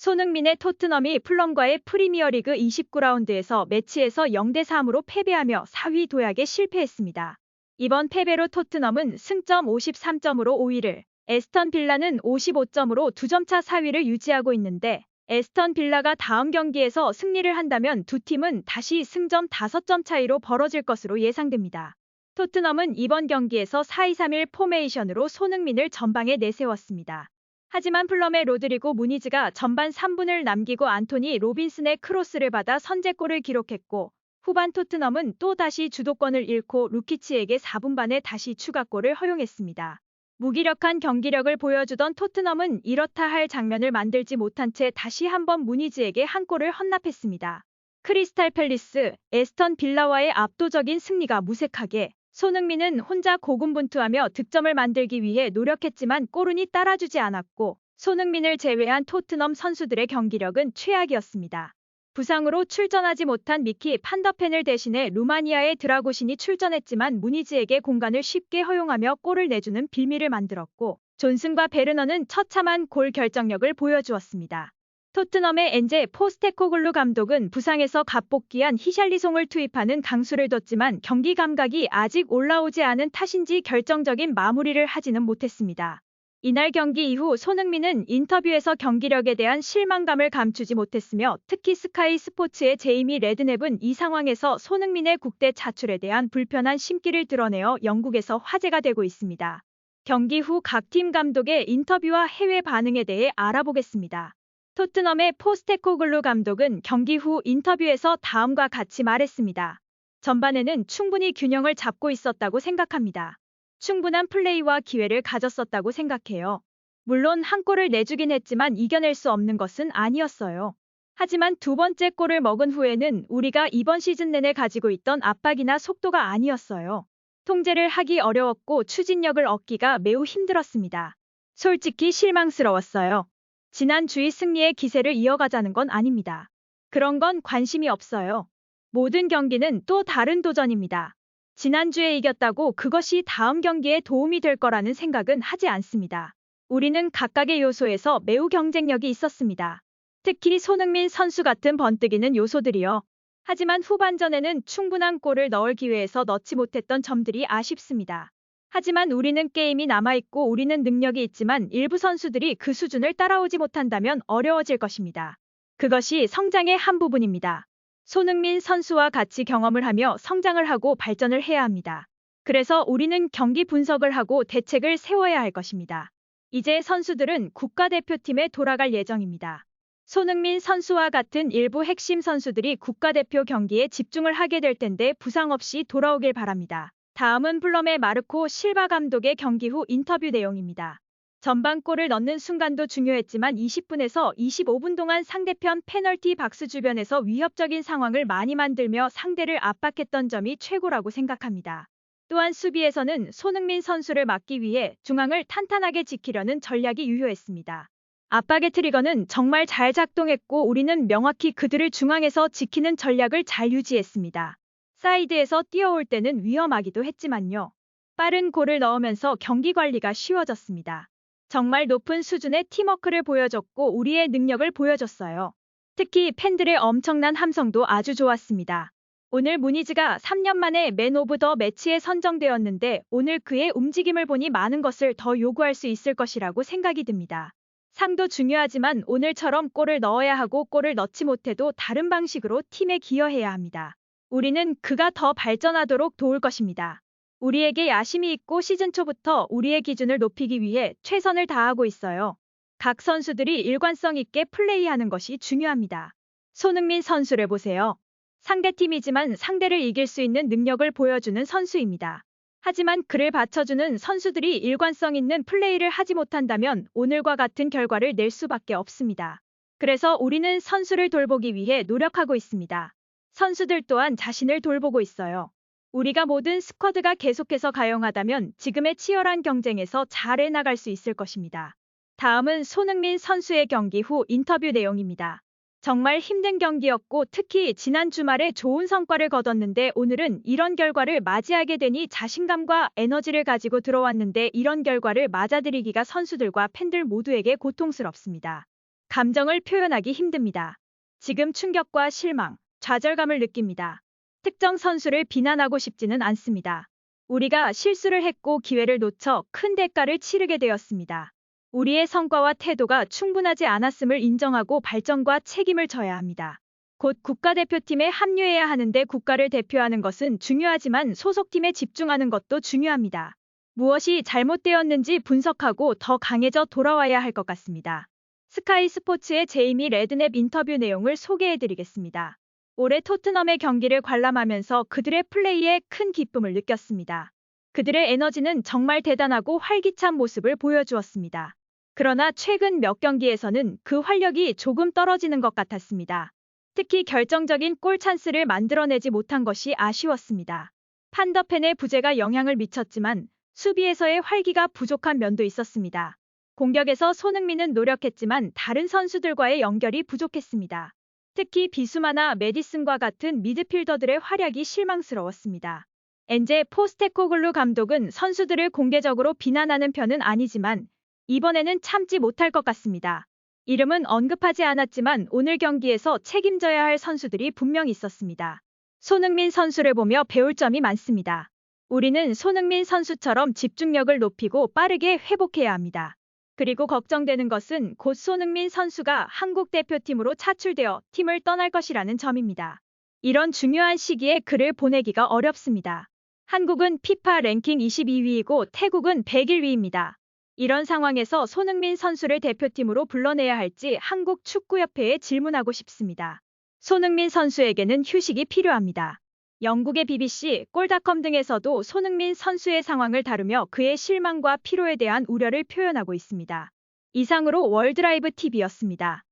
손흥민의 토트넘이 풀럼과의 프리미어리그 29라운드에서 매치에서 0대3으로 패배하며 4위 도약에 실패했습니다. 이번 패배로 토트넘은 승점 53점으로 5위를, 에스턴 빌라는 55점으로 2점차 4위를 유지하고 있는데 에스턴 빌라가 다음 경기에서 승리를 한다면 두 팀은 다시 승점 5점 차이로 벌어질 것으로 예상됩니다. 토트넘은 이번 경기에서 4-2-3-1 포메이션으로 손흥민을 전방에 내세웠습니다. 하지만 풀럼의 로드리고 무니즈가 전반 3분을 남기고 안토니 로빈슨의 크로스를 받아 선제골을 기록했고 후반 토트넘은 또다시 주도권을 잃고 루키치에게 4분 반에 다시 추가골을 허용했습니다. 무기력한 경기력을 보여주던 토트넘은 이렇다 할 장면을 만들지 못한 채 다시 한번 무니즈에게 한 골을 헌납했습니다. 크리스탈 팰리스, 에스턴 빌라와의 압도적인 승리가 무색하게 손흥민은 혼자 고군분투하며 득점을 만들기 위해 노력했지만 골운이 따라주지 않았고 손흥민을 제외한 토트넘 선수들의 경기력은 최악이었습니다. 부상으로 출전하지 못한 미키 판더펜을 대신해 루마니아의 드라고신이 출전했지만 무니즈에게 공간을 쉽게 허용하며 골을 내주는 빌미를 만들었고 존슨과 베르너는 처참한 골 결정력을 보여주었습니다. 토트넘의 엔제 포스테코글루 감독은 부상에서 갑복귀한 히샬리송을 투입하는 강수를 뒀지만 경기 감각이 아직 올라오지 않은 탓인지 결정적인 마무리를 하지는 못했습니다. 이날 경기 이후 손흥민은 인터뷰에서 경기력에 대한 실망감을 감추지 못했으며 특히 스카이 스포츠의 제이미 레드냅은 이 상황에서 손흥민의 국대 차출에 대한 불편한 심기를 드러내어 영국에서 화제가 되고 있습니다. 경기 후 각 팀 감독의 인터뷰와 해외 반응에 대해 알아보겠습니다. 토트넘의 포스테코글루 감독은 경기 후 인터뷰에서 다음과 같이 말했습니다. 전반에는 충분히 균형을 잡고 있었다고 생각합니다. 충분한 플레이와 기회를 가졌었다고 생각해요. 물론 한 골을 내주긴 했지만 이겨낼 수 없는 것은 아니었어요. 하지만 두 번째 골을 먹은 후에는 우리가 이번 시즌 내내 가지고 있던 압박이나 속도가 아니었어요. 통제를 하기 어려웠고 추진력을 얻기가 매우 힘들었습니다. 솔직히 실망스러웠어요. 지난 주의 승리의 기세를 이어가자는 건 아닙니다. 그런 건 관심이 없어요. 모든 경기는 또 다른 도전입니다. 지난주에 이겼다고 그것이 다음 경기에 도움이 될 거라는 생각은 하지 않습니다. 우리는 각각의 요소에서 매우 경쟁력이 있었습니다. 특히 손흥민 선수 같은 번뜩이는 요소들이요. 하지만 후반전에는 충분한 골을 넣을 기회에서 넣지 못했던 점들이 아쉽습니다. 하지만 우리는 게임이 남아있고 우리는 능력이 있지만 일부 선수들이 그 수준을 따라오지 못한다면 어려워질 것입니다. 그것이 성장의 한 부분입니다. 손흥민 선수와 같이 경험을 하며 성장을 하고 발전을 해야 합니다. 그래서 우리는 경기 분석을 하고 대책을 세워야 할 것입니다. 이제 선수들은 국가대표팀에 돌아갈 예정입니다. 손흥민 선수와 같은 일부 핵심 선수들이 국가대표 경기에 집중을 하게 될 텐데 부상 없이 돌아오길 바랍니다. 다음은 풀럼의 마르코 실바 감독의 경기 후 인터뷰 내용입니다. 전반골을 넣는 순간도 중요했지만 20분에서 25분 동안 상대편 페널티 박스 주변에서 위협적인 상황을 많이 만들며 상대를 압박했던 점이 최고라고 생각합니다. 또한 수비에서는 손흥민 선수를 막기 위해 중앙을 탄탄하게 지키려는 전략이 유효했습니다. 압박의 트리거는 정말 잘 작동했고 우리는 명확히 그들을 중앙에서 지키는 전략을 잘 유지했습니다. 사이드에서 뛰어올 때는 위험하기도 했지만요. 빠른 골을 넣으면서 경기 관리가 쉬워졌습니다. 정말 높은 수준의 팀워크를 보여줬고 우리의 능력을 보여줬어요. 특히 팬들의 엄청난 함성도 아주 좋았습니다. 오늘 무니즈가 3년 만에 맨 오브 더 매치에 선정되었는데 오늘 그의 움직임을 보니 많은 것을 더 요구할 수 있을 것이라고 생각이 듭니다. 상도 중요하지만 오늘처럼 골을 넣어야 하고 골을 넣지 못해도 다른 방식으로 팀에 기여해야 합니다. 우리는 그가 더 발전하도록 도울 것입니다. 우리에게 야심이 있고 시즌 초부터 우리의 기준을 높이기 위해 최선을 다하고 있어요. 각 선수들이 일관성 있게 플레이하는 것이 중요합니다. 손흥민 선수를 보세요. 상대팀이지만 상대를 이길 수 있는 능력을 보여주는 선수입니다. 하지만 그를 받쳐주는 선수들이 일관성 있는 플레이를 하지 못한다면 오늘과 같은 결과를 낼 수밖에 없습니다. 그래서 우리는 선수를 돌보기 위해 노력하고 있습니다. 선수들 또한 자신을 돌보고 있어요. 우리가 모든 스쿼드가 계속해서 가용하다면 지금의 치열한 경쟁에서 잘 해나갈 수 있을 것입니다. 다음은 손흥민 선수의 경기 후 인터뷰 내용입니다. 정말 힘든 경기였고 특히 지난 주말에 좋은 성과를 거뒀는데 오늘은 이런 결과를 맞이하게 되니 자신감과 에너지를 가지고 들어왔는데 이런 결과를 맞아들이기가 선수들과 팬들 모두에게 고통스럽습니다. 감정을 표현하기 힘듭니다. 지금 충격과 실망, 좌절감을 느낍니다. 특정 선수를 비난하고 싶지는 않습니다. 우리가 실수를 했고 기회를 놓쳐 큰 대가를 치르게 되었습니다. 우리의 성과와 태도가 충분하지 않았음을 인정하고 발전과 책임을 져야 합니다. 곧 국가대표팀에 합류해야 하는데 국가를 대표하는 것은 중요하지만 소속팀에 집중하는 것도 중요합니다. 무엇이 잘못되었는지 분석하고 더 강해져 돌아와야 할 것 같습니다. 스카이 스포츠의 제이미 레드냅 인터뷰 내용을 소개해드리겠습니다. 올해 토트넘의 경기를 관람하면서 그들의 플레이에 큰 기쁨을 느꼈습니다. 그들의 에너지는 정말 대단하고 활기찬 모습을 보여주었습니다. 그러나 최근 몇 경기에서는 그 활력이 조금 떨어지는 것 같았습니다. 특히 결정적인 골 찬스를 만들어내지 못한 것이 아쉬웠습니다. 판더펜의 부재가 영향을 미쳤지만 수비에서의 활기가 부족한 면도 있었습니다. 공격에서 손흥민은 노력했지만 다른 선수들과의 연결이 부족했습니다. 특히 비수마나 메디슨과 같은 미드필더들의 활약이 실망스러웠습니다. 엔제 포스테코글루 감독은 선수들을 공개적으로 비난하는 편은 아니지만 이번에는 참지 못할 것 같습니다. 이름은 언급하지 않았지만 오늘 경기에서 책임져야 할 선수들이 분명 있었습니다. 손흥민 선수를 보며 배울 점이 많습니다. 우리는 손흥민 선수처럼 집중력을 높이고 빠르게 회복해야 합니다. 그리고 걱정되는 것은 곧 손흥민 선수가 한국 대표팀으로 차출되어 팀을 떠날 것이라는 점입니다. 이런 중요한 시기에 그를 보내기가 어렵습니다. 한국은 피파 랭킹 22위이고 태국은 101위입니다. 이런 상황에서 손흥민 선수를 대표팀으로 불러내야 할지 한국 축구협회에 질문하고 싶습니다. 손흥민 선수에게는 휴식이 필요합니다. 영국의 BBC, 골닷컴 등에서도 손흥민 선수의 상황을 다루며 그의 실망과 피로에 대한 우려를 표현하고 있습니다. 이상으로 월드라이브 TV였습니다.